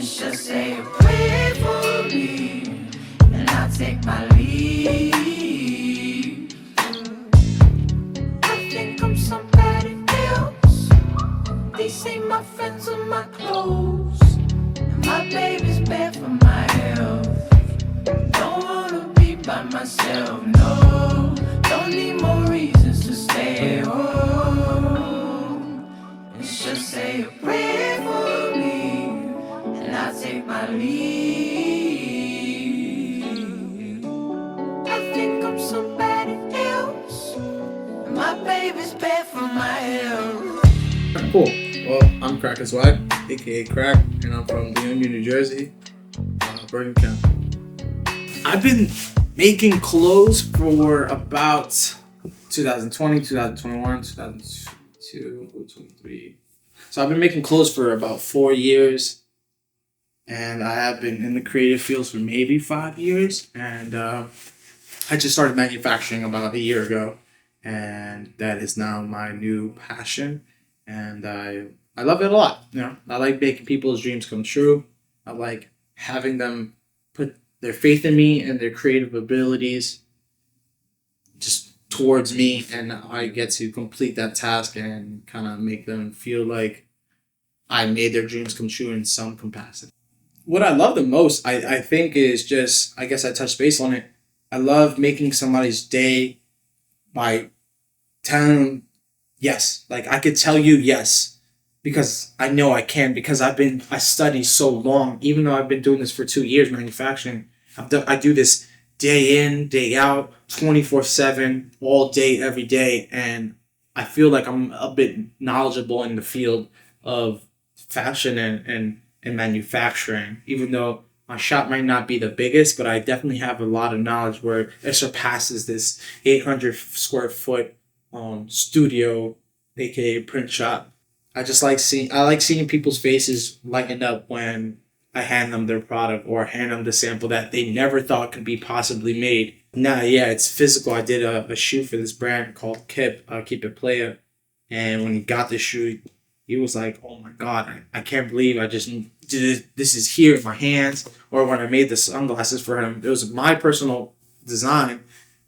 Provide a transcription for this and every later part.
It's just say a prayer for me, and I'll take my leave. I think I'm somebody else. They say my friends are my clothes, and my baby's bad for my health. Don't wanna be by myself, no. Don't need more reasons to stay home. It's just say a prayer for me, and I'll take my leave. I think I'm somebody else, and my baby's bad for my health. Cool. Well, I'm CRACKISWACK, aka Crack, and I'm from Union, New Jersey, Bergen County. I've been making clothes for about 2020, 2021, 2022, 2023. So I've been making clothes for about 4 years, and I have been in the creative fields for maybe 5 years, and I just started manufacturing about a year ago, and that is now my new passion, and I love it a lot. You know, I like making people's dreams come true. I like having them put their faith in me and their creative abilities just towards me, and I get to complete that task and kind of make them feel like I made their dreams come true in some capacity. What I love the most, I think, is just, I guess I touched base on it. I love making somebody's day by telling them yes. Like, I could tell you yes because I know I can, because I studied so long. Even though I've been doing this for 2 years, manufacturing, I do this day in, day out, 24/7, all day, every day, and I feel like I'm a bit knowledgeable in the field of fashion and manufacturing. Even though my shop might not be the biggest, but I definitely have a lot of knowledge where it surpasses this 800 square foot studio, aka print shop. I like seeing people's faces lighten up when I hand them their product or hand them the sample that they never thought could be possibly made. Nah, yeah, it's physical. I did a shoe for this brand called Keep It Playa, and when he got the shoe, he was like, "Oh my God, I can't believe I just did this is here in my hands." Or when I made the sunglasses for him, it was my personal design,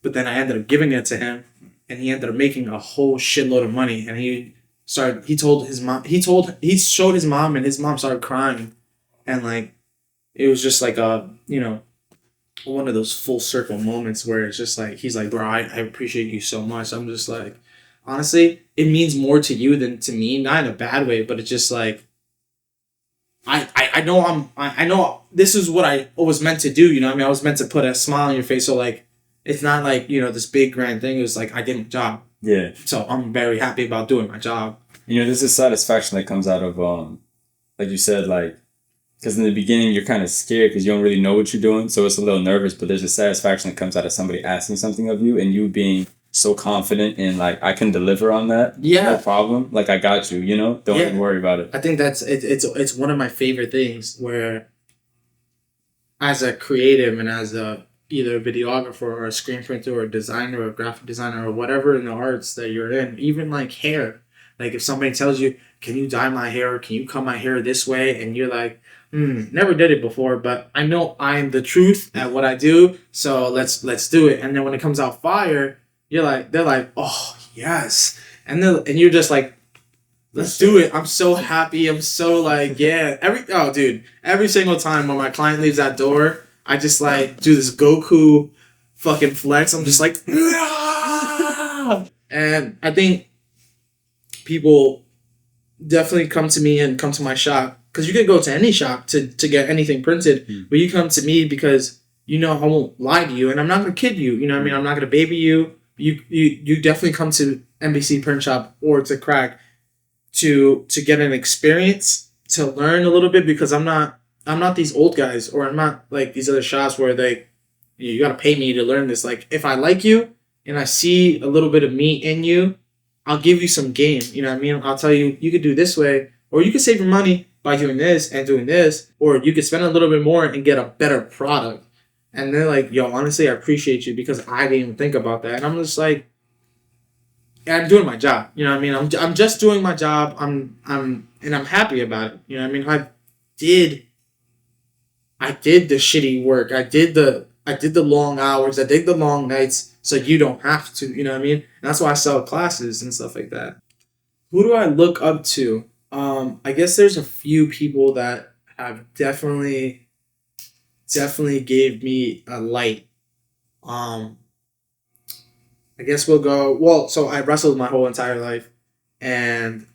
but then I ended up giving it to him, and he ended up making a whole shitload of money. And he showed his mom, and his mom started crying. And like, it was just like one of those full circle moments where it's just like, he's like, "Bro, I appreciate you so much." I'm just like, honestly, it means more to you than to me, not in a bad way, but it's just like, I know this is what I was meant to do. You know what I mean? I was meant to put a smile on your face. So like, it's not like, this big grand thing. It was like, I did my job. Yeah. So I'm very happy about doing my job. There's a satisfaction that comes out of, like you said, like, because in the beginning you're kind of scared because you don't really know what you're doing, so it's a little nervous, but there's a satisfaction that comes out of somebody asking something of you and you being so confident in, like, I can deliver on that. Yeah. No problem. Like, I got you, Don't even worry about it. I think that's it's one of my favorite things where, as a creative and as either a videographer or a screen printer or a designer or a graphic designer or whatever in the arts that you're in, even like hair. Like, if somebody tells you, "Can you dye my hair? Can you cut my hair this way?" And you're like, never did it before, but I know I'm the truth at what I do, so let's do it. And then when it comes out fire, they're like, "Oh yes," and you're just like, "Let's do it." I'm so happy. I'm so like, yeah. Every single time when my client leaves that door, I just like do this Goku fucking flex. I'm just like, "Ah!" And I think people definitely come to me and come to my shop, because you could go to any shop to get anything printed, but you come to me because I won't lie to you, and I'm not gonna kid you. You know what I mean? I'm not gonna baby you. You definitely come to NBC Print Shop or to Crack to get an experience, to learn a little bit, because I'm not these old guys, or I'm not like these other shops where you gotta pay me to learn this. Like, if I like you and I see a little bit of me in you, I'll give you some game. You know what I mean? I'll tell you, you could do this way, or you could save your money by doing this and doing this, or you could spend a little bit more and get a better product. And they're like, "Yo, honestly, I appreciate you because I didn't even think about that." And I'm just like, I'm doing my job. You know what I mean? I'm just doing my job. I'm happy about it. You know what I mean? I did I did the shitty work. I did the long hours. I did the long nights, so you don't have to. You know what I mean? And that's why I sell classes and stuff like that. Who do I look up to? I guess there's a few people that have definitely gave me a light. I guess we'll go. Well, so I wrestled my whole entire life, and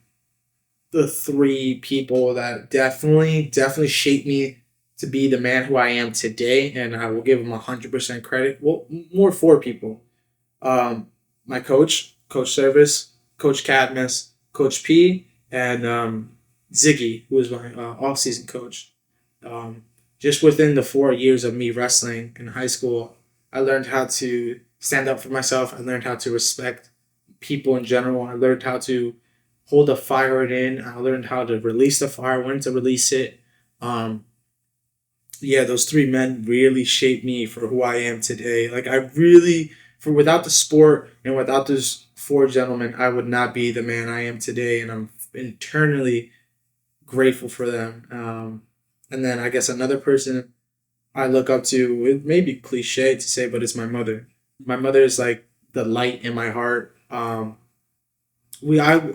the three people that definitely shaped me to be the man who I am today, and I will give them 100% credit. Well, more four people. My coach, Coach Service, Coach Cadmus, Coach P, and Ziggy, who was my off-season coach. Just within the 4 years of me wrestling in high school, I learned how to stand up for myself. I learned how to respect people in general. I learned how to hold the fire in. I learned how to release the fire, when to release it. Yeah, those three men really shaped me for who I am today. Like, I really, without the sport and without those four gentlemen, I would not be the man I am today, and I'm eternally grateful for them. And then I guess another person I look up to, it may be cliche to say, but it's my mother. My mother is like the light in my heart. I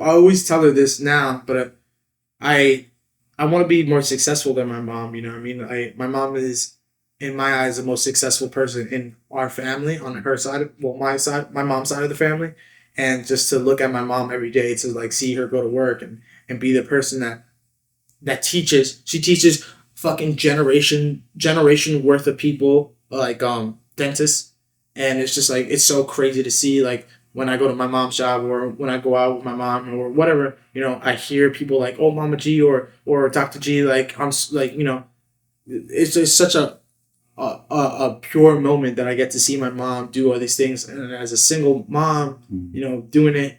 always tell her this now, but I want to be more successful than my mom. You know what I mean? My mom is, in my eyes, the most successful person in our family, on her side, well, my mom's side of the family. And just to look at my mom every day, to like see her go to work and be the person that teaches. She teaches fucking generation worth of people, like dentists. And it's just like, it's so crazy to see, like, when I go to my mom's job or when I go out with my mom or whatever, you know, I hear people like, oh, Mama G or Dr. G, like, I'm like, you know, it's just such a pure moment that I get to see my mom do all these things. And as a single mom, you know, doing it,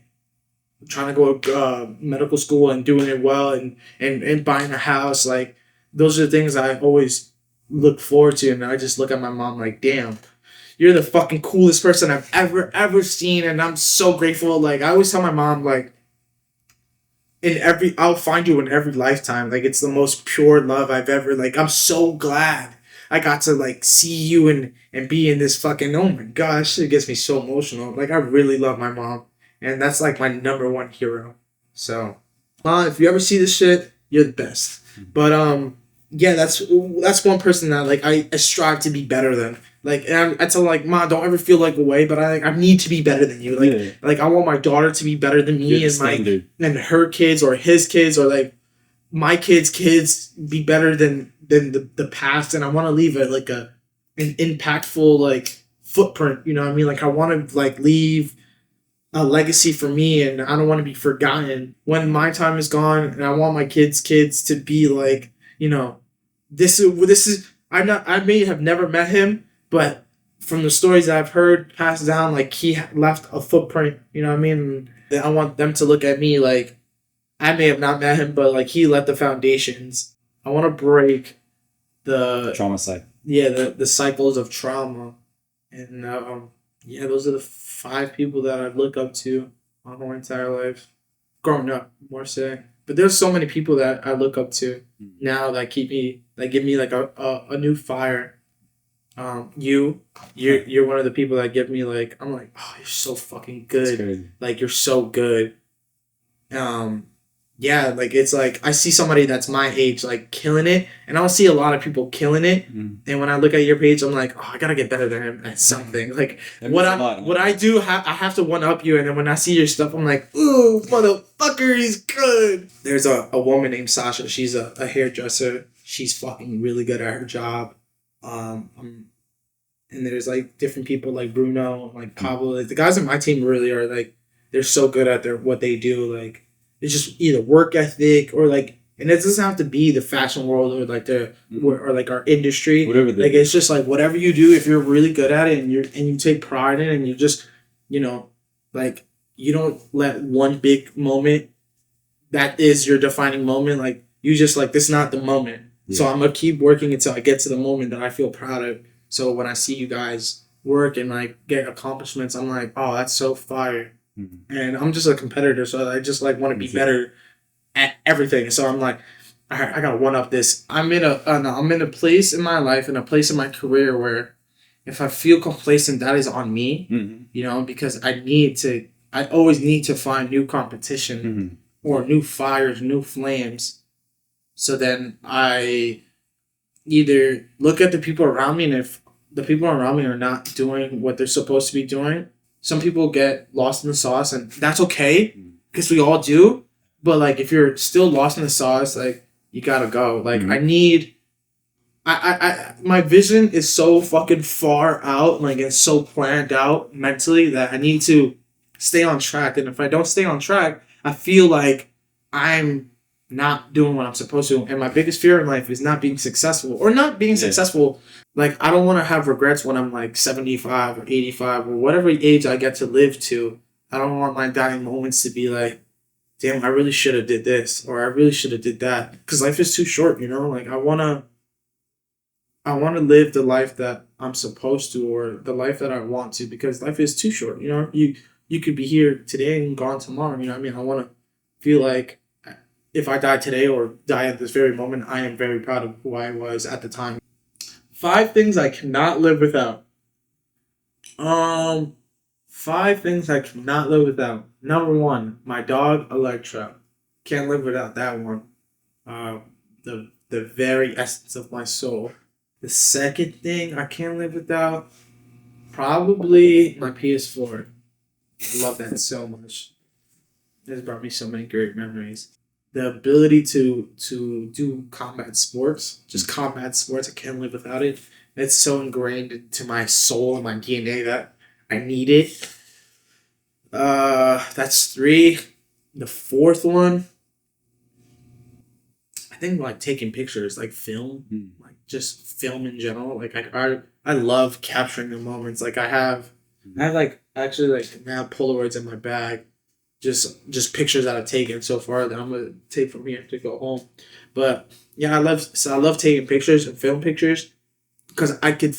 trying to go to medical school and doing it well and buying a house, like, those are the things I always look forward to. And I just look at my mom like, damn, you're the fucking coolest person I've ever seen, and I'm so grateful. Like, I always tell my mom, like, I'll find you in every lifetime. Like, it's the most pure love I've ever, like, I'm so glad I got to, like, see you and be in this fucking, oh my gosh, it gets me so emotional. Like, I really love my mom, and that's, like, my number one hero. So, Mom, if you ever see this shit, you're the best. But, yeah, that's one person that, like, I strive to be better than. Like, and I tell her, like, Mom, don't ever feel like away, but I need to be better than you. Like, like, I want my daughter to be better than me, and her kids or his kids or, like, my kids be better than the past. And I want to leave an impactful, like, footprint. You know what I mean? Like, I want to, like, leave a legacy for me, and I don't want to be forgotten when my time is gone. And I want my kids to be like, you know, this is I may have never met him, but from the stories that I've heard passed down, like, he left a footprint, you know what I mean? And I want them to look at me like, I may have not met him, but, like, he left the foundations. I want to break the trauma cycle. Yeah, the cycles of trauma. And, yeah, those are the 5 people that I look up to my whole entire life. Growing up, more so. But there's so many people that I look up to now that give me like a new fire. You're one of the people that give me, like, I'm like, oh, you're so fucking good. Like, you're so good. Yeah, like, it's like I see somebody that's my age, like, killing it, and I don't see a lot of people killing it. And when I look at your page, I'm like, oh, I gotta get better than him at something. Like, what I do, I have to one up you. And then when I see your stuff, I'm like, ooh, motherfucker, he's good. There's a woman named Sasha. She's a hairdresser. She's fucking really good at her job. And there's, like, different people like Bruno, like Pablo. Like, the guys on my team really are, like, they're so good at what they do. Like, it's just either work ethic or, like, and it doesn't have to be the fashion world or, like, or like our industry. Whatever. Like, it's just like whatever you do, if you're really good at it and you take pride in it, and you just, you know, like, you don't let one big moment that is your defining moment, like, you just, like, this is not the moment. Yeah. So I'm gonna keep working until I get to the moment that I feel proud of. So when I see you guys work and, like, get accomplishments, I'm like, oh, that's so fire. And I'm just a competitor, so I just, like, want to be better at everything. So I'm like, I gotta one up this. I'm in a place in my life, in a place in my career where if I feel complacent, that is on me. You know, because I always need to find new competition or new fires, new flames. So then I either look at the people around me, and if the people around me are not doing what they're supposed to be doing, some people get lost in the sauce, and that's okay because we all do. But like, if you're still lost in the sauce, like you gotta go. Like I need, my vision is so fucking far out, like it's so planned out mentally that I need to stay on track. And if I don't stay on track, I feel like I'm not doing what I'm supposed to. And my biggest fear in life is not being successful or not being successful. Like, I don't want to have regrets when I'm like 75 or 85 or whatever age I get to live to. I don't want my dying moments to be like, damn, I really should have did this or I really should have did that. Because life is too short, you know? Like, I want to live the life that I'm supposed to or the life that I want to, because life is too short, you know? You could be here today and gone tomorrow, you know what I mean? I want to feel like if I die today or die at this very moment, I am very proud of who I was at the time. 5 things I cannot live without. 5 things I cannot live without. Number 1, my dog Electra. Can't live without that one. The very essence of my soul. The second thing I can't live without, probably my PS4. I love that so much. It's brought me so many great memories. The ability to do combat sports, just combat sports, I can't live without it. It's so ingrained into my soul and my DNA that I need it. That's 3. The 4th one, I think like taking pictures, like film, like just film in general. Like I love capturing the moments. Like I have like actually like now Polaroids in my bag. Just pictures that I've taken so far that I'm gonna take from here to go home. But yeah, I love taking pictures and film pictures because I could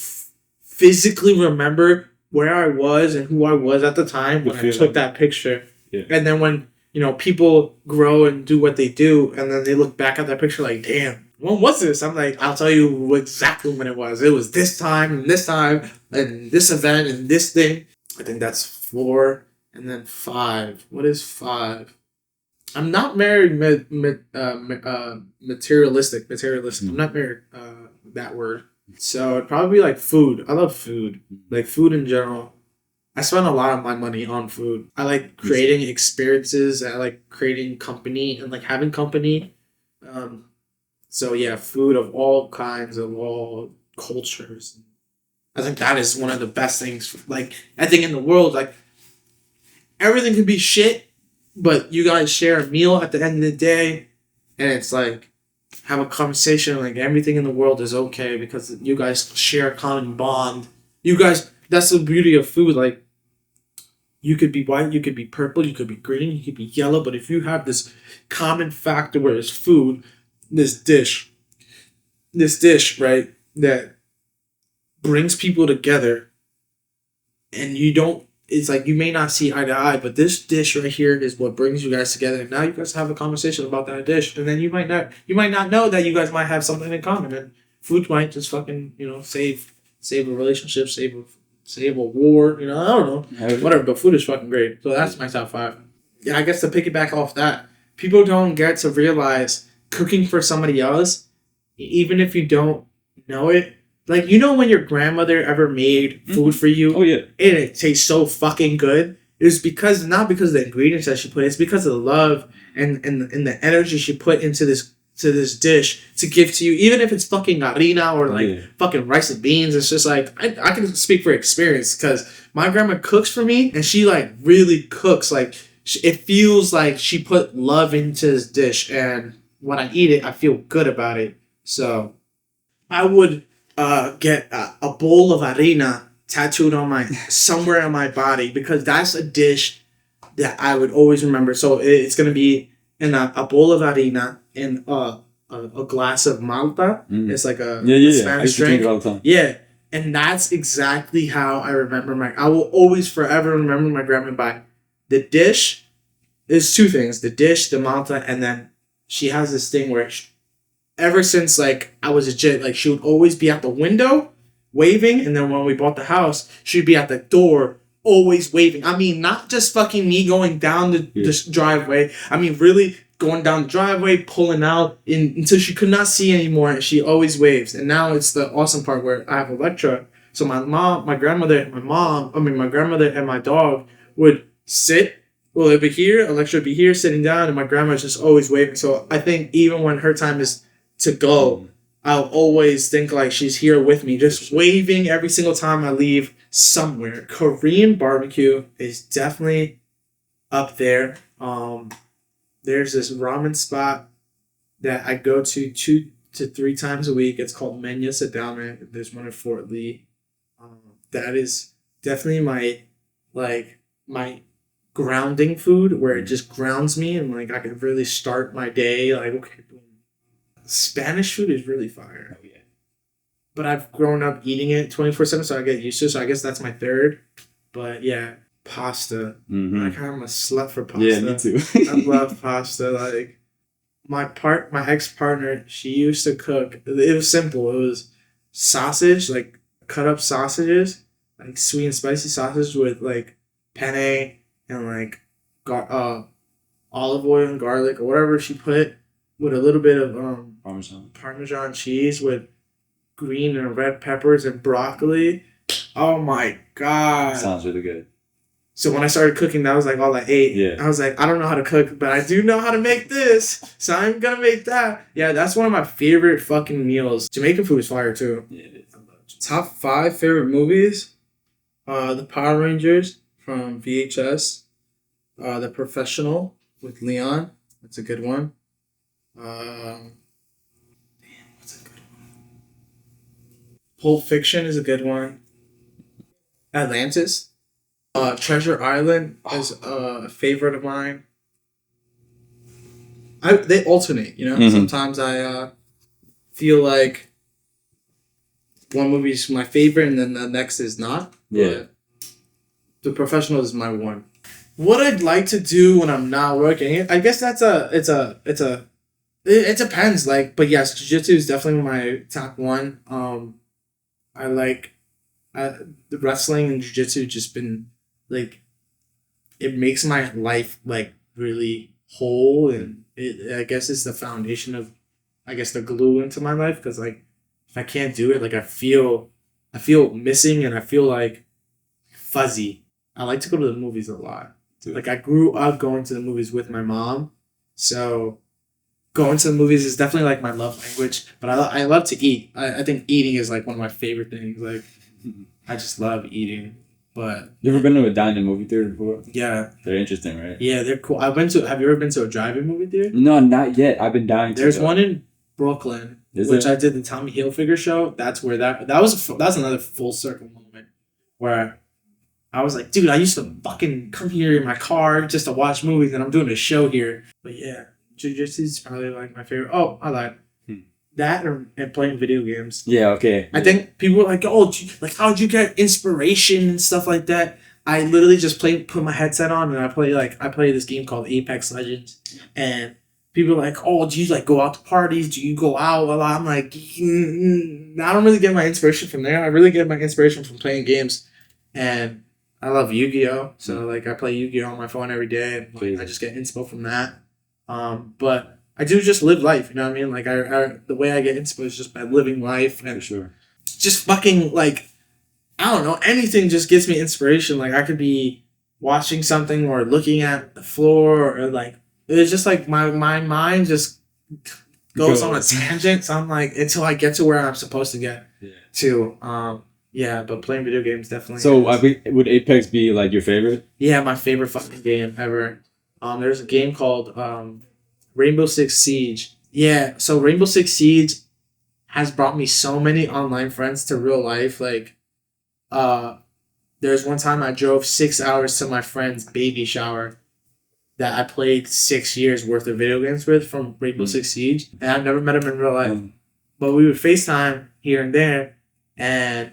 physically remember where I was and who I was at the time when I took that picture. Yeah. And then when, you know, people grow and do what they do and then they look back at that picture like, damn, when was this? I'm like, I'll tell you exactly when it was. It was this time and this event and this thing. I think that's 4. And then 5. What is 5? I'm not married materialistic. I'm not married that word. So it'd probably be like food. I love food. Like food in general. I spend a lot of my money on food. I like creating experiences. I like creating company and like having company. So yeah, food of all kinds, of all cultures. I think that is one of the best things. Like I think in the world, like everything could be shit, but you guys share a meal at the end of the day, and it's like have a conversation. Like everything in the world is okay because you guys share a common bond. You guys, that's the beauty of food. Like you could be white, you could be purple, you could be green, you could be yellow, but if you have this common factor where it's food, this dish, right, that brings people together, and you don't. It's like you may not see eye to eye, but this dish right here is what brings you guys together. And now you guys have a conversation about that dish, and then you might not know that you guys might have something in common. And food might just fucking save a relationship, save a war. I don't know, whatever. But food is fucking great. So that's my top 5. Yeah, I guess to piggyback off that, people don't get to realize cooking for somebody else, even if you don't know it. Like, when your grandmother ever made food for you? Oh, yeah. And it tastes so fucking good. It's not because of the ingredients that she put. It's because of the love and the energy she put into this dish to give to you. Even if it's fucking harina or fucking rice and beans. It's just like, I can speak for experience because my grandma cooks for me and she like really cooks. Like, it feels like she put love into this dish. And when I eat it, I feel good about it. So I would get a bowl of harina tattooed on somewhere on my body because that's a dish that I would always remember. So it's gonna be in a bowl of harina and a glass of malta. It's like a Spanish drink. All the time. Yeah, and that's exactly how I remember I will always forever remember my grandma by the dish. There's 2 things: the dish, the malta, and then she has this thing where ever since like I was a kid. Like she would always be at the window waving, and then when we bought the house, she'd be at the door always waving. I mean, not just fucking me going down the driveway. I mean, really going down the driveway, pulling out until she could not see anymore, and she always waves. And now it's the awesome part where I have Electra. So my grandmother, my grandmother and my dog would sit. Well, it'd be here, Electra would be here sitting down, and my grandma's just always waving. So I think even when her time is to go, I'll always think like she's here with me, just waving every single time I leave somewhere. Korean barbecue is definitely up there. There's this ramen spot that I go to 2 to 3 times a week. It's called Menya Sadame. There's one in Fort Lee. That is definitely my grounding food, where it just grounds me and like I can really start my day. Like, okay, boom. Spanish food is really fire. Oh yeah. But I've grown up eating it 24/7, so I get used to it. So I guess that's my third. But yeah, pasta. I kind of a slut for pasta. Yeah, me too. I love pasta. Like my ex-partner, she used to cook. It was simple. It was sausage, like cut up sausages, like sweet and spicy sausage with like penne and like olive oil and garlic or whatever she put, with a little bit of Parmesan cheese with green and red peppers and broccoli. Oh my god. Sounds really good. So when I started cooking, that was like all I ate. Yeah. I was like, I don't know how to cook, but I do know how to make this. So I'm gonna make that. Yeah, that's one of my favorite fucking meals. Jamaican food is fire too. Yeah, it is. Top 5 favorite movies. The Power Rangers from VHS. The Professional with Leon. That's a good one. What's a good one? Pulp Fiction is a good one. Atlantis. Treasure Island is a favorite of mine. They alternate, you know? Mm-hmm. Sometimes I feel like one movie is my favorite and then the next is not. Yeah. The Professional is my one. What I'd like to do when I'm not working, I guess it depends. Like, but yes, jiu-jitsu is definitely my top one. I like the wrestling and jiu-jitsu just been like, it makes my life like really whole, and I guess it's the foundation of, I guess, the glue into my life, because like if I can't do it, like I feel missing and I feel like fuzzy. I like to go to the movies a lot. Like I grew up going to the movies with my mom, so going to the movies is definitely like my love language. But I love to eat. I think eating is like one of my favorite things. Like I just love eating. But you ever been to a dine-in movie theater before? Yeah, they're interesting, right? Yeah, they're cool. Have you ever been to a drive-in movie theater? No, not yet. I've been dying to. There's one in Brooklyn, which I did the Tommy Hilfiger show. That's where that was another full circle moment where I was like, dude, I used to fucking come here in my car just to watch movies, and I'm doing a show here. But yeah, jiu-jitsu is probably like my favorite. Oh, I lied. That and playing video games. Yeah, okay. I think people are like, oh, how'd you get inspiration and stuff like that? I literally just put my headset on and I play this game called Apex Legends, and people are like, oh, do you like go out to parties? Do you go out a lot? I'm like, I don't really get my inspiration from there. I really get my inspiration from playing games, and I love Yu-Gi-Oh! So like I play Yu-Gi-Oh! On my phone every day, and like, I just get inspo from that. But I do just live life, you know what I mean? Like the way I get inspo is just by living life, and for sure. Just fucking like, I don't know, anything just gives me inspiration. Like I could be watching something or looking at the floor, or like it's just like my mind just goes on a tangent. So I'm like, until I get to where I'm supposed to get to. Yeah, but playing video games definitely. So would Apex be like your favorite? Yeah, my favorite fucking game ever. There's a game called Rainbow Six Siege. Yeah, so Rainbow Six Siege has brought me so many online friends to real life. Like, there's one time I drove 6 hours to my friend's baby shower that I played 6 years worth of video games with from Rainbow Six Siege, and I've never met him in real life. But we would FaceTime here and there, and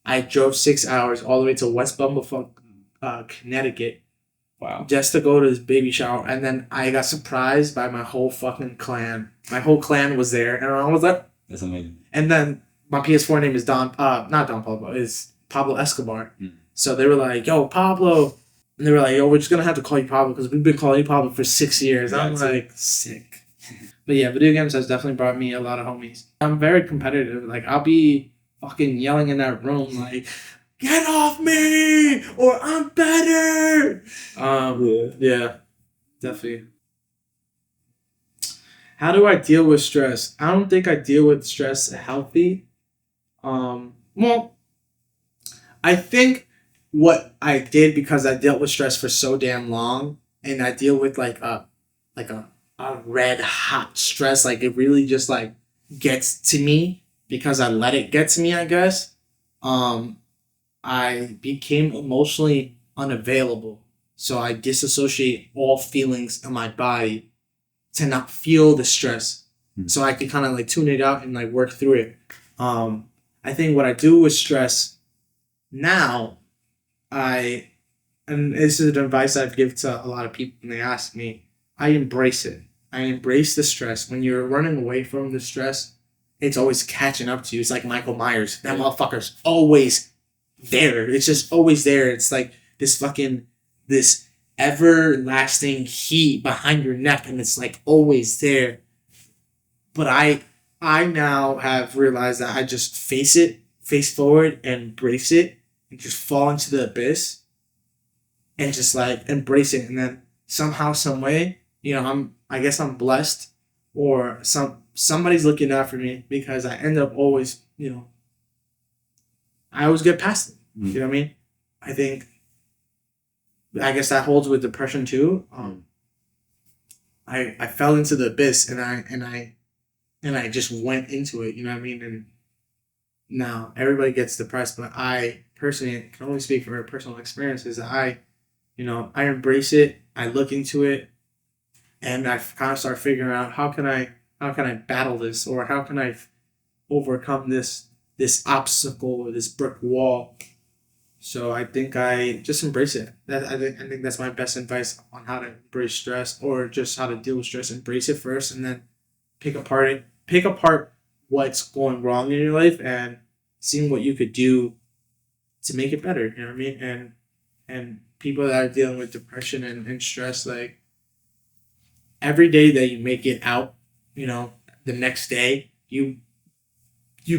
I drove 6 hours all the way to West Bumblefuck, Connecticut, Wow. just to go to this baby shower, and then I got surprised by my whole fucking clan. My whole clan was there, and I was like, That's amazing. and then my PS4 name is not Don Pablo, is Pablo Escobar. Mm. So they were like, yo, Pablo. And they were like, yo, we're just going to have to call you Pablo because we've been calling you Pablo for 6 years. I'm like, sick. But yeah, video games has definitely brought me a lot of homies. I'm very competitive. Like, I'll be fucking yelling in that room like, get off me or I'm better. Yeah, definitely. How do I deal with stress? I don't think I deal with stress healthy. Well, I think what I did, because I dealt with stress for so damn long, and I deal with like a red hot stress, like it really just like gets to me because I let it get to me, I guess. I became emotionally unavailable. So I disassociate all feelings in my body to not feel the stress. So I could kind of like tune it out and like work through it. I think what I do with stress now, and this is an advice I've given to a lot of people when they ask me, I embrace it. I embrace the stress. When you're running away from the stress, it's always catching up to you. It's like Michael Myers. That motherfucker's always there. It's just always there. It's like this everlasting heat behind your neck, and it's like always there. But I now have realized that I just face forward and embrace it, and just fall into the abyss and just like embrace it. And then somehow, some way, I guess I'm blessed, or somebody's looking out for me, because I end up always, I always get past it. You know what I mean? I guess that holds with depression too. I fell into the abyss, and I just went into it. You know what I mean? And now everybody gets depressed, but I personally can only speak from personal experiences. I embrace it. I look into it, and I kind of start figuring out how can I battle this, or how can I overcome this obstacle or this brick wall. So I think I just embrace it. I think that's my best advice on how to embrace stress, or just how to deal with stress. Embrace it first, and then pick apart what's going wrong in your life, and seeing what you could do to make it better. You know what I mean? And people that are dealing with depression and stress, like, every day that you make it out, the next day you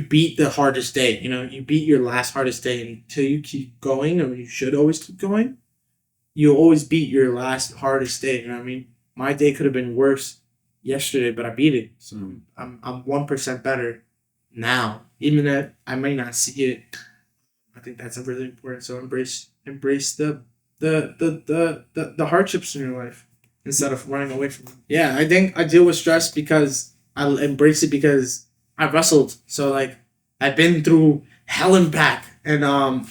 beat the hardest day. You beat your last hardest day until you keep going, or you should always keep going. You'll always beat your last hardest day. You know what I mean? My day could have been worse yesterday, but I beat it. So I'm 1% better now, even if I may not see it. I think that's really important. So embrace the hardships in your life instead of running away from them. Yeah, I think I deal with stress because I embrace it, because I wrestled. So like, I've been through hell and back, and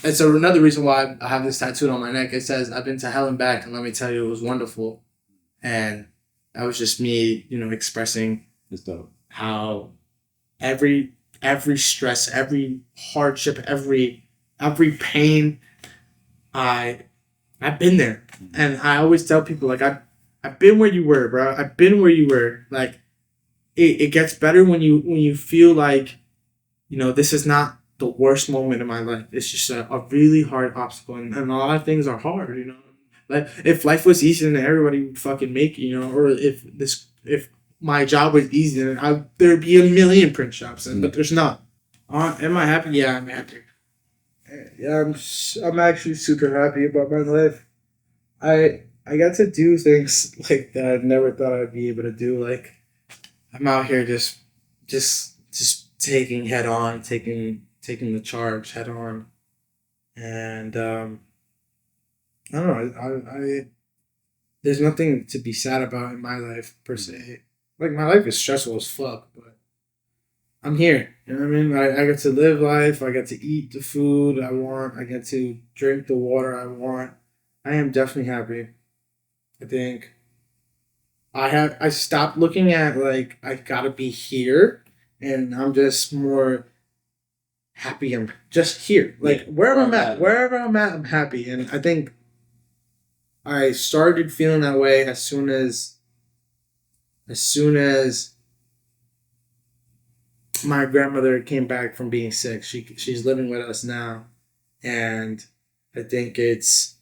it's another reason why I have this tattooed on my neck. It says, "I've been to hell and back, and let me tell you, it was wonderful." And that was just me, expressing how every stress, every hardship, every pain, I've been there. And I always tell people, like, I've been where you were, bro. I've been where you were. Like, it gets better when you feel like, this is not the worst moment in my life. It's just a really hard obstacle, and a lot of things are hard. Like, if life was easy, then everybody would fucking make it. Or if my job was easy, then there'd be a million print shops, but there's not. Am I happy? Yeah, I'm happy. Yeah, I'm actually super happy about my life. I got to do things like that I never thought I'd be able to do. Like, I'm out here just taking head on, taking the charge head on, and I don't know. I there's nothing to be sad about in my life per se. Like, my life is stressful as fuck, but I'm here. You know what I mean? I get to live life. I get to eat the food I want. I get to drink the water I want. I am definitely happy. I think I stopped looking at, like, I gotta be here, and I'm just more happy. I'm just here. Like, wherever I'm at, I'm happy. And I think I started feeling that way as soon as my grandmother came back from being sick. She's living with us now, and I think it's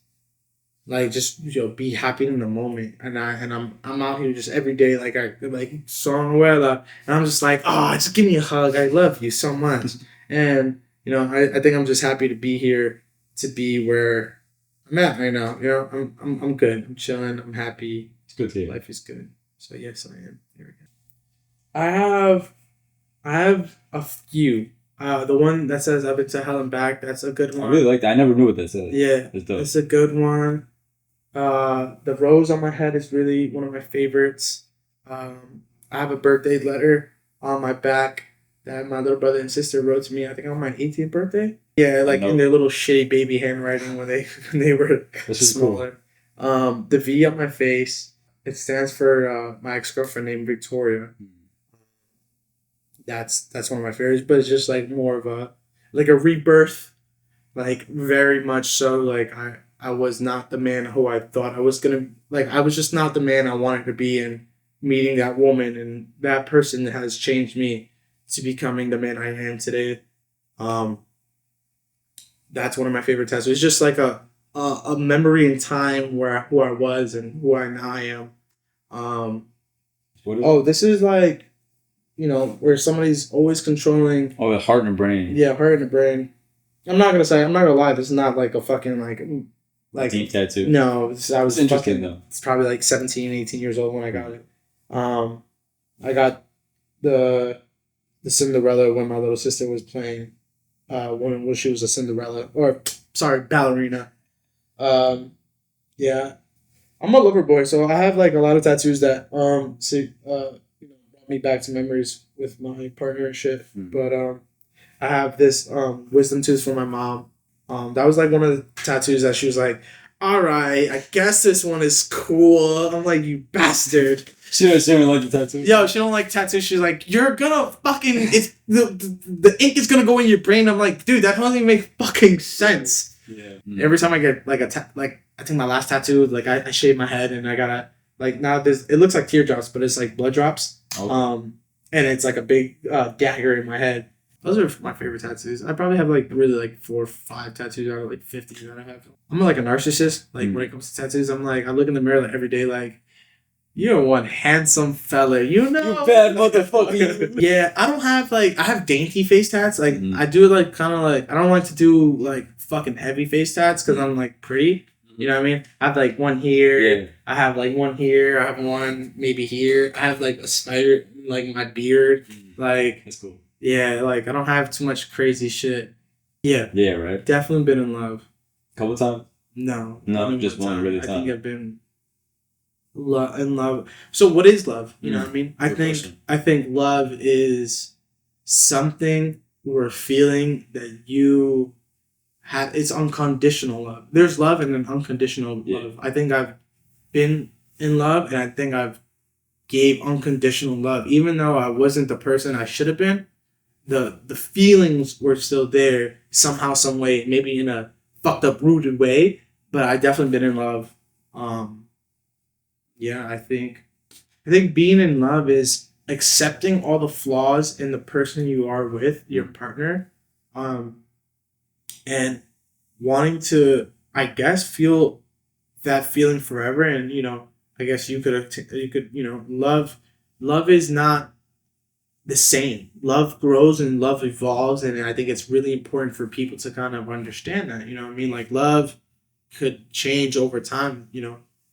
like just be happy in the moment. And I'm out here just every day like I like Sonuela, and I'm just like, oh, just give me a hug. I love you so much, and I think I'm just happy to be here, to be where I'm at right now. I'm good. I'm chilling. I'm happy. It's good to hear. Life is good. So yes, I am. Here we go. I have a few. The one that says "I've been to hell and back." That's a good I one. really like that. I never knew what that said. Yeah, It's dope. it's a good one. The rose on my head is really one of my favorites. I have a birthday letter on my back that my little brother and sister wrote to me. I think on my 18th birthday. Yeah, like in their little shitty baby handwriting when they were smaller. Cool. The V on my face. It stands for my ex-girlfriend named Victoria. That's one of my favorites, but it's just like more of a rebirth, like very much so. Like I was not the man who I thought I was gonna, like I was just not the man I wanted to be, and meeting that woman and that person has changed me to becoming the man I am today. That's one of my favorite tattoos. It's just like a memory in time who I was and who I now am. This is like, where somebody's always controlling. Oh, the heart and brain. Yeah, heart and the brain. I'm not gonna lie. This is not like a fucking like deep tattoo. No, I was interesting though. It's probably like 17, 18 years old when I got it. I got the Cinderella when my little sister was playing. When she was a Cinderella, or sorry, ballerina. Yeah, I'm a lover boy, so I have like a lot of tattoos that brought me back to memories with my partner and shit. But I have this wisdom tooth from my mom. That was like one of the tattoos that she was like, all right, I guess this one is cool. I'm like, you bastard. She doesn't like the tattoos. Yo, she don't like tattoos. She's like, you're gonna fucking, it's the ink is gonna go in your brain. I'm like, dude, that doesn't even make fucking sense. Yeah. Every time I get like I think my last tattoo, like I shave my head and I gotta like, now it looks like teardrops, but it's like blood drops. Okay. And it's like a big dagger in my head. Those are my favorite tattoos. I probably have like really like 4 or 5 tattoos out of like 50 that I have. I'm like a narcissist. Like when it comes to tattoos, I'm like, I look in the mirror like every day like, you're one handsome fella, You bad motherfucker. Yeah, I don't have like, I have dainty face tats. Like I do like kind of like, I don't like to do like fucking heavy face tats because I'm like pretty. You know what I mean? I have like one here. Yeah. I have like one here. I have one maybe here. I have like a spider like my beard. Like that's cool. Yeah, like I don't have too much crazy shit. Yeah. Yeah, right. Definitely been in love. Couple times? No, just one really time. I think I've been in love. So what is love? You know what I mean? I think love is something or a feeling that you have. It's unconditional love. There's love and then unconditional love. I think I've been in love, and I think I've gave unconditional love, even though I wasn't the person I should have been. The feelings were still there somehow, some way, maybe in a fucked up, rooted way, but I definitely been in love. Yeah, I think being in love is accepting all the flaws in the person you are with, your partner, and wanting to, I guess, feel that feeling forever. And I guess you could love is not the same. Love grows and love evolves, and I think it's really important for people to kind of understand that. You know what I mean? Like love could change over time.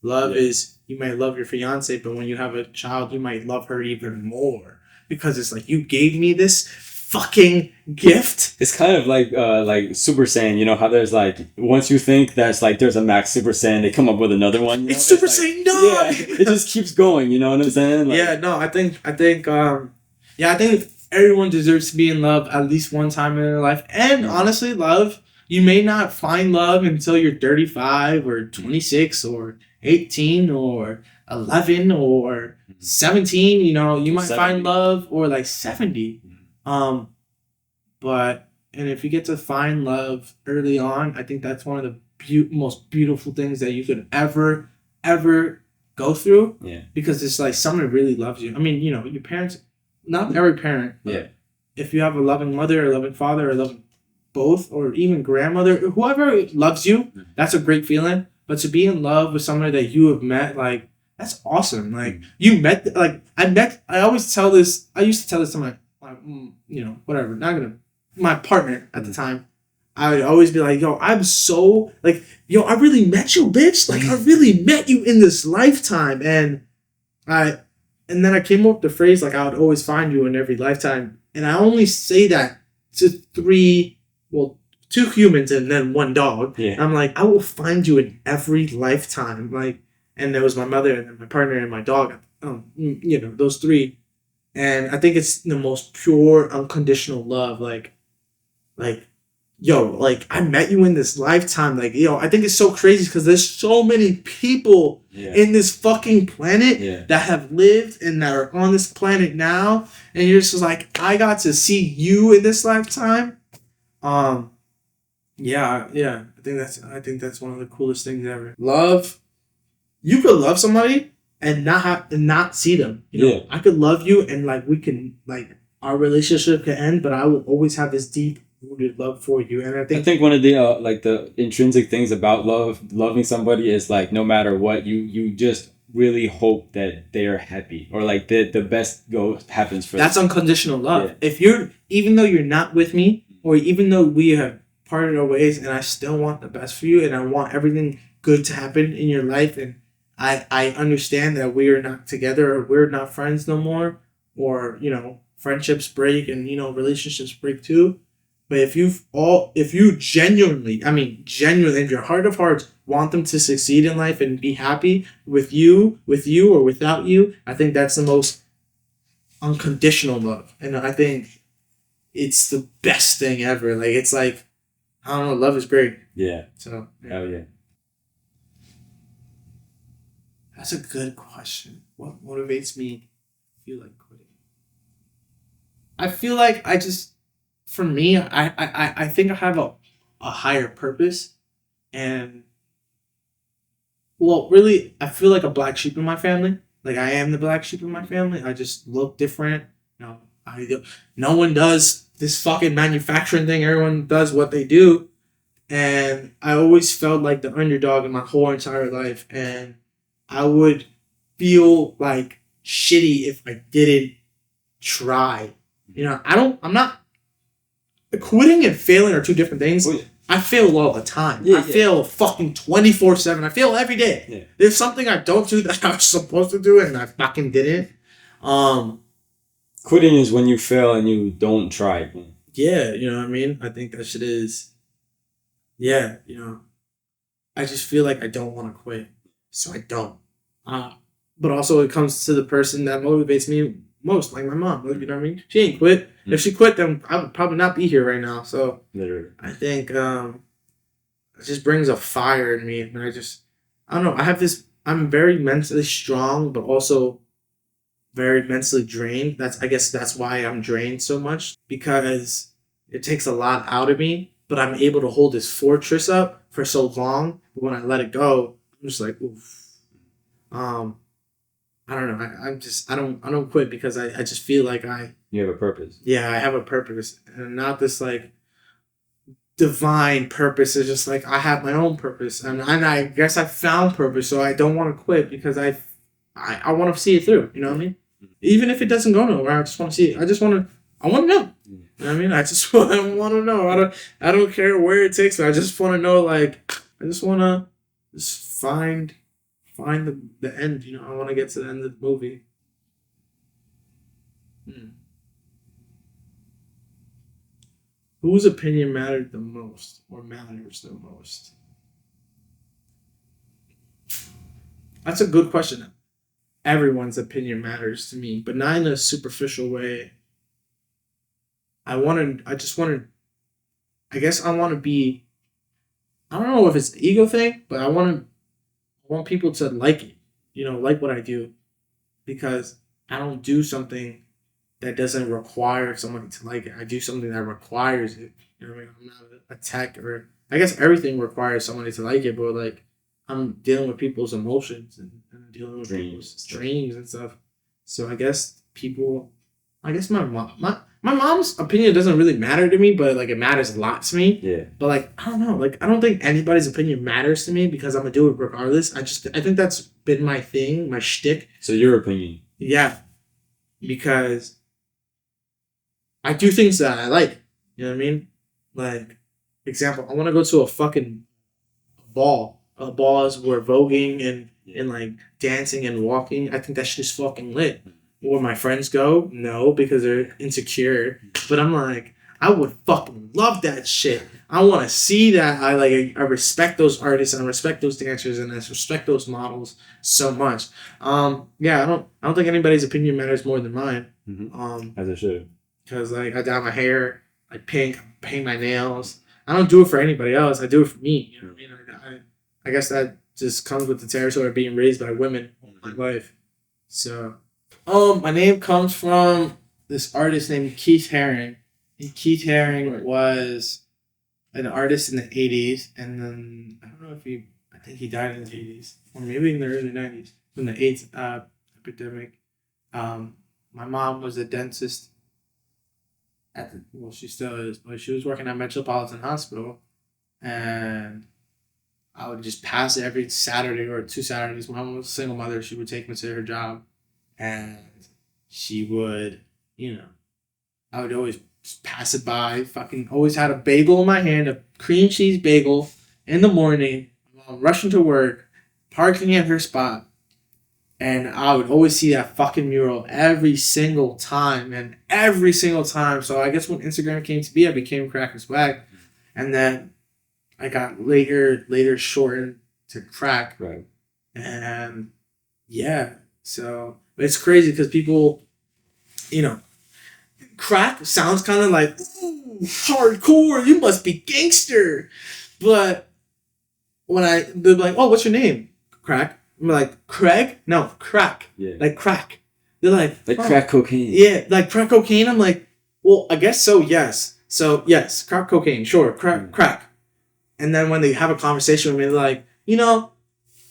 Love is, you might love your fiance, but when you have a child, you might love her even more because it's like, you gave me this fucking gift. It's kind of like Super Saiyan. How there's like, once you think that's like there's a max Super Saiyan, they come up with another one. It's Super Saiyan 9. Yeah, it just keeps going. You know what I'm saying? Like, yeah. No, I think everyone deserves to be in love at least one time in their life. And honestly, love, you may not find love until you're 35 or 26 or 18 or 11 or 17. You might 70. Find love or like 70. But if you get to find love early on, I think that's one of the most beautiful things that you could ever go through. Yeah. Because it's like someone really loves you. I mean, you know, your parents. Not every parent. Yeah. If you have a loving mother, or loving father, or loving both, or even grandmother, whoever loves you, that's a great feeling. But to be in love with someone that you have met, like, that's awesome. Like, you met, like, I always tell this, I used to tell this to my you know, whatever, my partner at the time. I would always be like, yo, I'm so, like, yo, I really met you, bitch. Like, I really met you in this lifetime. And then I came up with the phrase, like, I would always find you in every lifetime. And I only say that to 2 humans and then 1 dog. Yeah. I'm like, I will find you in every lifetime. Like, and there was my mother and then my partner and my dog. You know, those 3. And I think it's the most pure, unconditional love. Like, yo, like, I met you in this lifetime. Like, yo, I think it's so crazy because there's so many people in this fucking planet that have lived and that are on this planet now. And you're just like, I got to see you in this lifetime. Yeah. I think that's one of the coolest things ever. Love. You could love somebody and not see them. You know, I could love you and like we can like our relationship can end, but I will always have this deep rooted love for you. And I think one of the like the intrinsic things about loving somebody is like no matter what you just really hope that they are happy or like the best happens for them. That's unconditional love. If even though you're not with me or even though we have parted our ways and I still want the best for you and I want everything good to happen in your life and I understand that we are not together or we're not friends no more or, you know, friendships break and, you know, relationships break too. But if you genuinely in your heart of hearts want them to succeed in life and be happy with you or without you, I think that's the most unconditional love. And I think it's the best thing ever. Like, it's like, I don't know, love is great. Yeah. So, hell yeah. That's a good question. What motivates me to feel like quitting? I feel like for me, I think I have a higher purpose. And, well, really, I feel like a black sheep in my family. Like, I am the black sheep in my family. I just look different. You know, no one does this fucking manufacturing thing. Everyone does what they do. And I always felt like the underdog in my whole entire life. And I would feel like shitty if I didn't try. You know, I'm not... Quitting and failing are 2 different things. Oh, yeah. I fail all the time. I fail fucking 24/7. I fail every day. Yeah. There's something I don't do that I was supposed to do and I fucking didn't. Quitting is when you fail and you don't try. Yeah, you know what I mean? I think that shit is... Yeah, you know. I just feel like I don't want to quit. So I don't. But also it comes to the person that motivates me most, like my mom. You know what I mean? She ain't quit. If she quit, then I would probably not be here right now. So literally, I think it just brings a fire in me, and I don't know. I have this. I'm very mentally strong, but also very mentally drained. I guess that's why I'm drained so much because it takes a lot out of me. But I'm able to hold this fortress up for so long. But when I let it go, I'm just like, oof. I don't know. I don't quit because I just feel like you have a purpose. Yeah, I have a purpose and not this like divine purpose. It's just like I have my own purpose and I guess I found purpose. So I don't want to quit because I want to see it through. You know what I mean? Even if it doesn't go nowhere, I just want to see it. I want to know. You know what I mean? I just want to know. I don't care where it takes me. I just want to know. Like I just want to just find the end, you know. I want to get to the end of the movie. Whose opinion mattered the most or matters the most? That's a good question. Everyone's opinion matters to me, but not in a superficial way. I guess I want to be, I don't know if it's an ego thing, but I want people to like it, you know, like what I do, because I don't do something that doesn't require somebody to like it. I do something that requires it. You know what I mean? I'm not a tech, or I guess everything requires somebody to like it, but like I'm dealing with people's emotions and dealing with people's dreams and stuff. So I guess my mom's opinion doesn't really matter to me, but like it matters a lot to me. Yeah. But like I don't know, like I don't think anybody's opinion matters to me because I'm gonna do it regardless. I think that's been my thing, my shtick. So your opinion. Yeah. Because I do things that I like. You know what I mean? Like, example, I want to go to a fucking ball. Balls where voguing and like dancing and walking. I think that shit is fucking lit. Where my friends go, no, because they're insecure. But I'm like, I would fucking love that shit. I want to see that. I respect those artists and I respect those dancers and I respect those models so much. Yeah, I don't think anybody's opinion matters more than mine. Mm-hmm. As it should. Because like I dye my hair, I paint my nails. I don't do it for anybody else. I do it for me. You know what I mean? I guess that just comes with the territory of being raised by women all my life. So, my name comes from this artist named Keith Haring. And Keith Haring was an artist in the 80s, and then I don't know if I think he died in the 80s, or maybe in the early 90s, when the AIDS epidemic. My mom was a dentist she still is, but she was working at Metropolitan Hospital, and I would just pass it every Saturday or 2 Saturdays. My mom was a single mother. She would take me to her job, and she would, I would always just pass it by. Fucking always had a bagel in my hand, a cream cheese bagel in the morning. Rushing to work, parking at her spot, and I would always see that fucking mural every single time. So I guess when Instagram came to be, I became CRACKISWACK, and then I got later shortened to Crack. Right. And yeah, so it's crazy because people, Crack sounds kind of like, ooh, hardcore, you must be gangster. But when they're like, oh, what's your name? Crack. I'm like, Craig? No, Crack. Yeah. Like crack. They're like crack cocaine. Yeah, like crack cocaine. I'm like, well, I guess so, yes. So, yes, crack cocaine, sure, crack. And then when they have a conversation with me, they're like,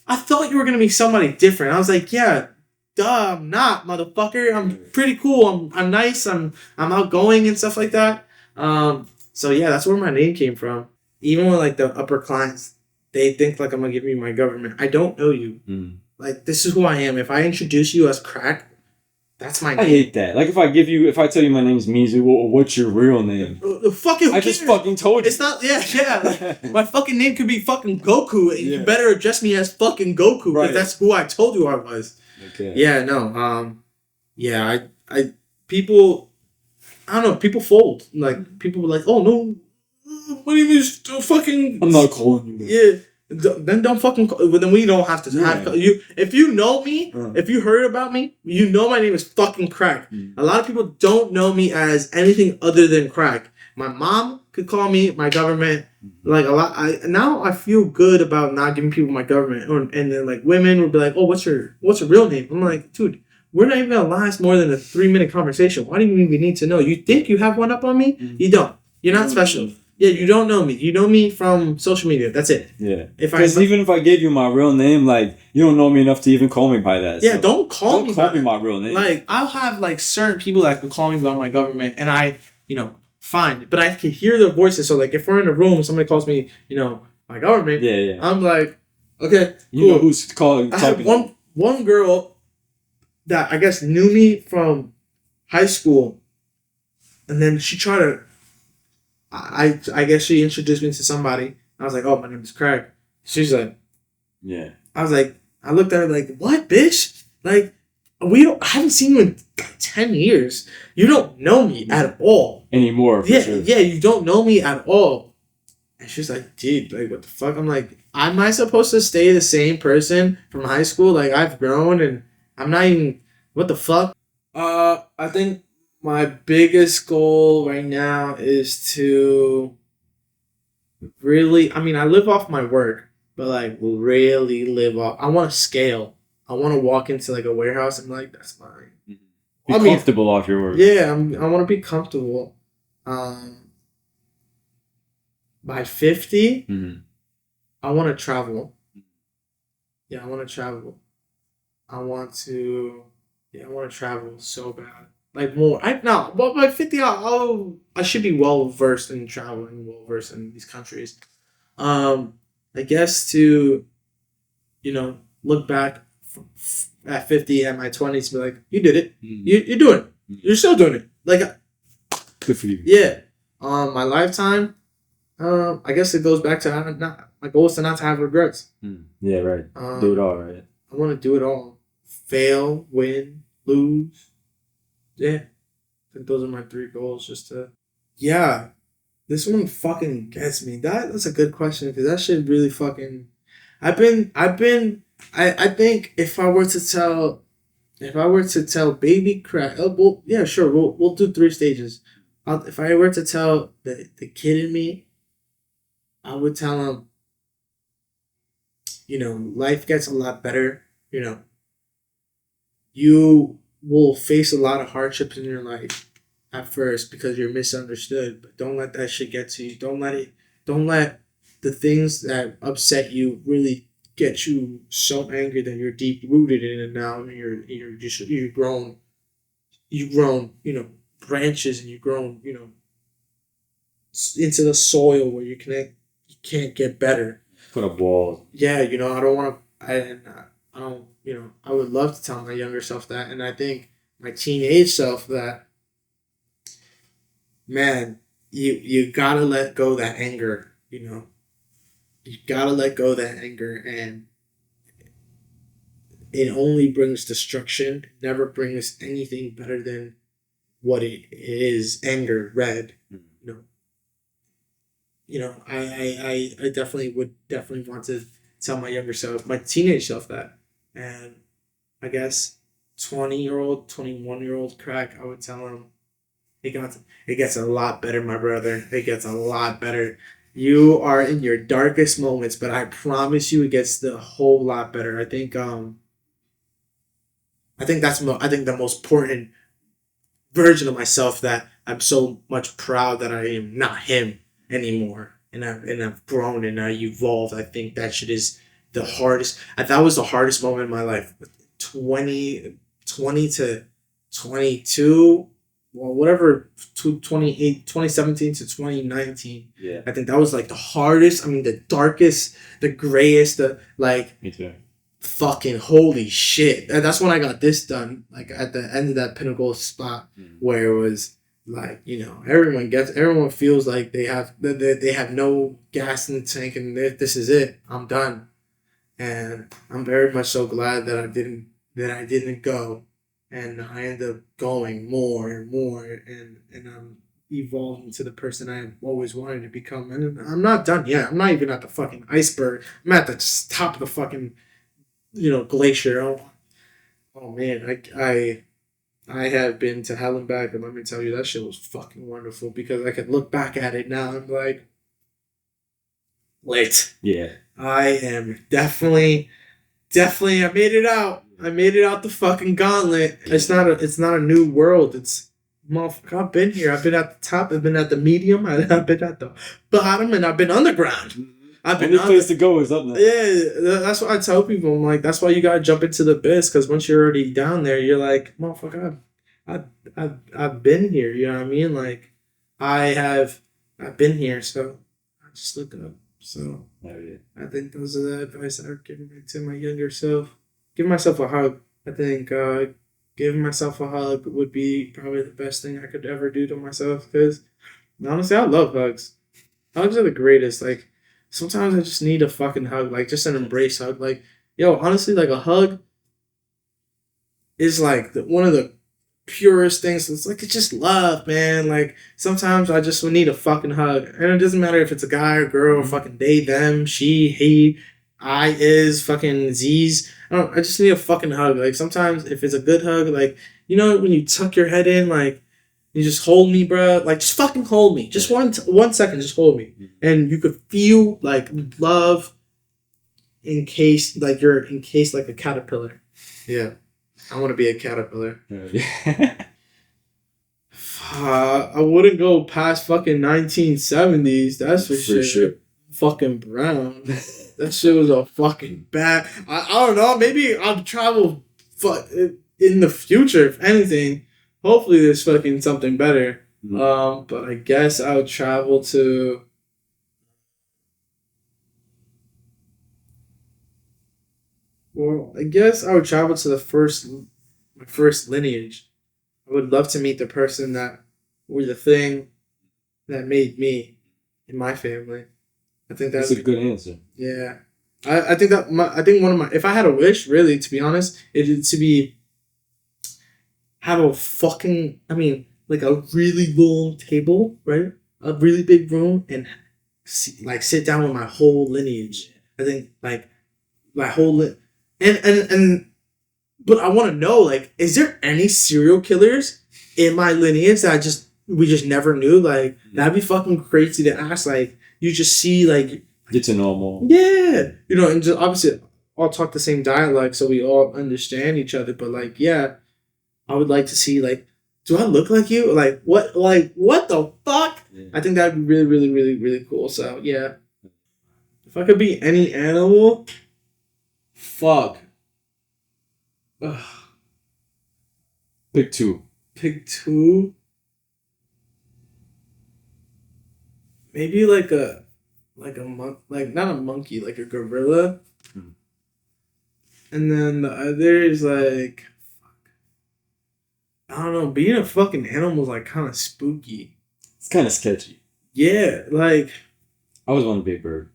I thought you were going to be somebody different. I was like, yeah, duh, I'm not, motherfucker. I'm pretty cool. I'm nice. I'm outgoing and stuff like that. So, yeah, that's where my name came from. Even with, like, the upper clients, they think, like, I'm going to give you my government. I don't know you. Mm. Like, this is who I am. If I introduce you as Crack, that's my name. I hate that. Like, if I tell you my name's Mizu, what's your real name? I just fucking told you. It's not, Like, my fucking name could be fucking Goku, and you better address me as fucking Goku, because that's who I told you I was. Okay. Yeah, no, people, I don't know, people fold. Like, people were like, oh, no, my name is fucking... I'm not calling you that. Yeah. Then don't fucking call. Well, then we don't have to have you. If you know me, if you heard about me, you know my name is fucking Crack. A lot of people don't know me as anything other than Crack. My mom could call me my government. Like a lot. Now I feel good about not giving people my government. And then like women would be like, oh, what's your real name? I'm like, dude, we're not even gonna last more than a 3-minute conversation. Why do you even need to know? You think you have one up on me? You don't. You're not special. Yeah, you don't know me. You know me from social media. That's it. Yeah. Because even if I gave you my real name, like, you don't know me enough to even call me by that. Yeah, so don't call me my real name. Like, I'll have, like, certain people that can call me by my government, and I, fine. But I can hear their voices. So, like, if we're in a room, somebody calls me, my government. Yeah. I'm like, okay, cool. You know who's calling. I had one girl that I guess knew me from high school, and then she tried to... I guess she introduced me to somebody. I was like, oh, my name is Craig. She's like, yeah. I was like, I looked at her like, what, bitch? Like, I haven't seen you in 10 years. You don't know me at all. Anymore, yeah, sure. Yeah, you don't know me at all. And she's like, dude, like, what the fuck? I'm like, am I supposed to stay the same person from high school? Like, I've grown and I'm not even, what the fuck? I think my biggest goal right now is to really, I live off my work, but like really live off. I want to scale. I want to walk into like a warehouse and like, that's mine. Be comfortable off your work. Yeah, I want to be comfortable. By 50, I want to travel. Yeah, I want to travel. I want to travel so bad. Like more. But by 50, I should be well versed in traveling, well versed in these countries. I guess to, look back at 50 at my 20s, be like, you did it. You're doing it. You're still doing it. Like, good for you. Yeah. My lifetime. I guess it goes back to my goal is to not to have regrets. Yeah, right. Do it all, right? I want to do it all. Fail, win, lose. Yeah. I think those are my 3 goals. Yeah. This one fucking gets me. That's a good question because that shit really fucking. I think if I were to tell baby Crack, we'll do 3 stages. If I were to tell the kid in me, I would tell him, life gets a lot better. You will face a lot of hardships in your life at first because you're misunderstood, but don't let that shit get to you. Don't let the things that upset you really get you so angry that you're deep rooted in it now, and you've grown, branches, and you've grown, into the soil where you can't get better. Put up walls. Yeah, I don't want to. I don't. I would love to tell my younger self that, and I think my teenage self that. Man, you gotta let go of that anger. You gotta let go of that anger, and it only brings destruction. It never brings anything better than what it is. Anger, red. I definitely would want to tell my younger self, my teenage self that. And I guess 20-year-old, 21-year-old Crack, I would tell him, it gets a lot better, my brother. It gets a lot better. You are in your darkest moments, but I promise you it gets the whole lot better. I think the most important version of myself that I'm so much proud that I am not him anymore, and I've grown and I evolved. I think that shit is the hardest. That was the hardest moment in my life. 20 to 22, well, whatever, 2017 to 2019. Yeah, I think that was like the hardest. I mean, the darkest, the grayest, me too. Fucking holy shit. That's when I got this done. Like at the end of that pinnacle spot where it was like, everyone feels like they have no gas in the tank and this is it. I'm done. And I'm very much so glad that I didn't go, and I ended up going more and more, and I'm evolving to the person I always wanted to become. And I'm not done yet. I'm not even at the fucking iceberg. I'm at the top of the fucking glacier. Oh man, I have been to hell and back, and let me tell you, that shit was fucking wonderful because I could look back at it now and be like, lit. Yeah. I am definitely I made it out. I made it out the fucking gauntlet. It's not a new world. It's motherfucker. I've been here. I've been at the top. I've been at the medium. I've been at the bottom, and I've been underground. I've been. Only place to go is up there. Yeah, that's what I tell people. I'm like, that's why you gotta jump into the abyss, because once you're already down there, you're like, motherfucker, I've been here. You know what I mean? Like, I've been here, so I just look up. So I think those are the advice I would give to my younger self. Give myself a hug. I think giving myself a hug would be probably the best thing I could ever do to myself, because honestly, I love hugs. Hugs are the greatest. Like, sometimes I just need a fucking hug, like just an embrace hug. Like, honestly, like a hug is like one of the purest things. It's like, it's just love, man. Like, sometimes I just need a fucking hug, and it doesn't matter if it's a guy or girl, or fucking they, them, she, he, I, is, fucking Z's. I just need a fucking hug. Like, sometimes if it's a good hug, like, when you tuck your head in, like, you just hold me, bro. Like, just fucking hold me. Just 1 second, just hold me. And you could feel, like, love encased like a caterpillar. Yeah. I want to be a caterpillar. Yeah. I wouldn't go past fucking 1970s. That's for, For sure. Fucking brown. That shit was a fucking bad. I don't know. Maybe I'll travel in the future, if anything. Hopefully there's fucking something better. But I guess I would travel to... Well, I guess I would travel to my first lineage. I would love to meet the person that were the thing that made me in my family. I think That's a good answer. Yeah, I think that I think one of my, if I had a wish, really, to be honest, it'd to be have a fucking, I mean, like a really long table, right? A really big room, and sit down with my whole lineage. I think like my whole and but I want to know, like, is there any serial killers in my lineage that we just never knew? Like, that'd be fucking crazy to ask. Like, you just see, like, get to know more. Yeah, and just obviously all talk the same dialect, so we all understand each other. But like, yeah, I would like to see, like, do I look like you? Like, what the fuck? Yeah. I think that'd be really, really, really, really cool. So yeah, if I could be any animal, fuck. Ugh. Pick two. Pick two. Maybe like a not a monkey, like a gorilla. Hmm. And then the other is like, fuck. I don't know. Being a fucking animal is like kind of spooky. It's kind of sketchy. Yeah, like. I always want to be a bird.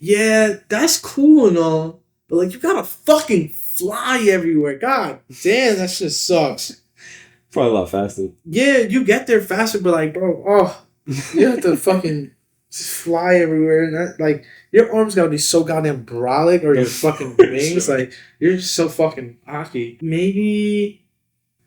Yeah, that's cool and all, but like you gotta fucking fly everywhere. God damn, that shit sucks. Probably a lot faster. Yeah, you get there faster, but like, bro, you have to fucking fly everywhere, and that, like, your arms gotta be so goddamn brolic, or your fucking wings, sure. Like, you're so fucking hockey. Maybe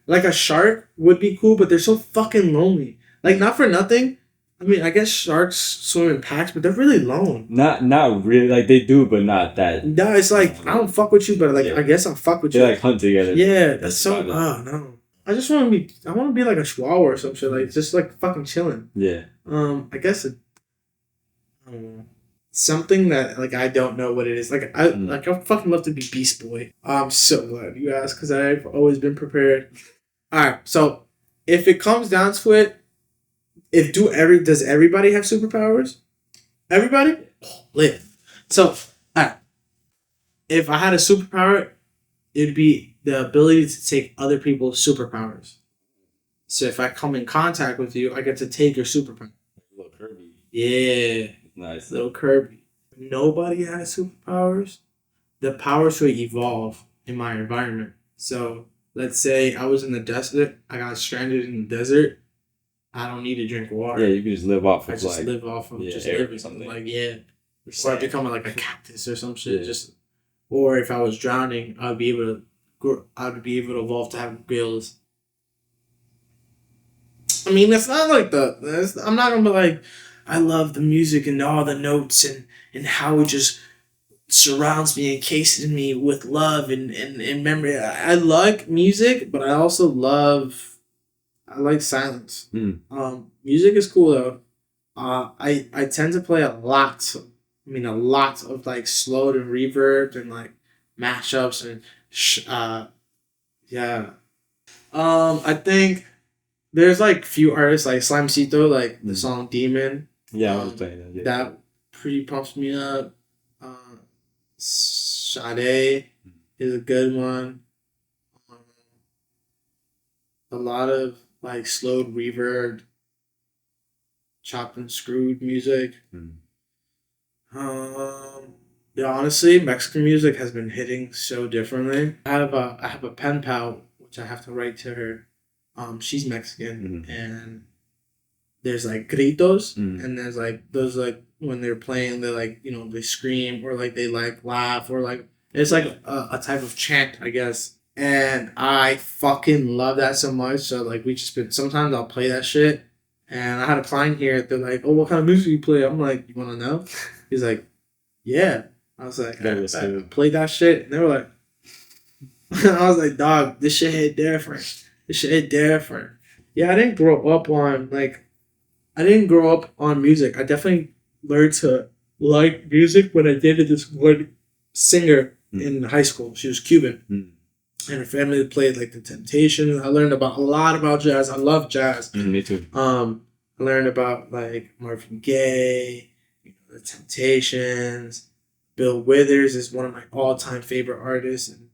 like a shark would be cool, but they're so fucking lonely. Like, not for nothing. I mean, I guess sharks swim in packs, but they're really lone. Not really. Like, they do, but not that. No, it's like, I don't fuck with you, but like, yeah. I guess I'll fuck with you. They like hunt together. Yeah, that's so. Oh no. I just want to be. I want to be like a chihuahua or some shit. Like, just like fucking chilling. Yeah. I guess I don't know. Something that like I don't know what it is. Like I fucking love to be Beast Boy. I'm so glad you asked, because I've always been prepared. All right, so if it comes down to it, does everybody have superpowers? Everybody? Oh, lit. So, all right. If I had a superpower, it'd be the ability to take other people's superpowers. So if I come in contact with you, I get to take your superpower. Little Kirby. Yeah. Nice. Little Kirby. Nobody has superpowers. The power to evolve in my environment. So let's say I was in the desert. I got stranded in the desert. I don't need to drink water. Yeah, you can just live off of live off of just living something. Like, yeah. Or I become like a cactus or some shit. Yeah. Or if I was drowning, I'd be able to evolve to have gills. I mean, it's not like I'm not gonna be like, I love the music and all the notes and how it just surrounds me, encases me with love and memory. I like music, but I also I like silence. Music is cool though. I tend to play a lot of like slowed and reverbed and like mashups and yeah. I think there's like few artists like Slimecito, like the song Demon. Yeah, I was playing that. Yeah. That pretty pumps me up. Sade is a good one. A lot of like slowed reverb, chopped and screwed music. Yeah, honestly, Mexican music has been hitting so differently. I have a pen pal which I have to write to her. She's Mexican, and there's like gritos, and there's like those like when they're playing, they like they scream or like they like laugh or like it's like a type of chant, I guess. And I fucking love that so much. So like sometimes I'll play that shit. And I had a client here. They're like, "Oh, what kind of music you play?" I'm like, "You want to know?" He's like, "Yeah." I was like, I played that shit. And they were like, I was like, dog, this shit hit different. This shit hit different. Yeah, I didn't grow up on music. I definitely learned to like music when I dated this one singer in high school. She was Cuban. And her family played like the Temptations. I learned a lot about jazz. I love jazz. Me too. I learned about like Marvin Gaye, the Temptations. Bill Withers is one of my all-time favorite artists, and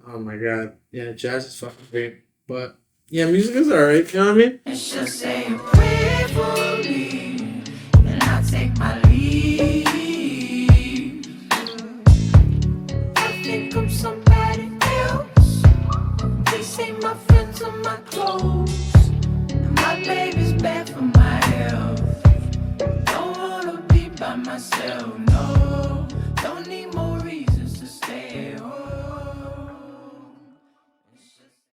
oh my god, yeah, jazz is fucking great. But yeah, music is alright. You know what I mean? It's just say a prayer for me, and I'll take my leave. I think I'm somebody else. They say my friends are my clothes, and my baby's bad for my health. Don't wanna be by myself, no. Don't need more.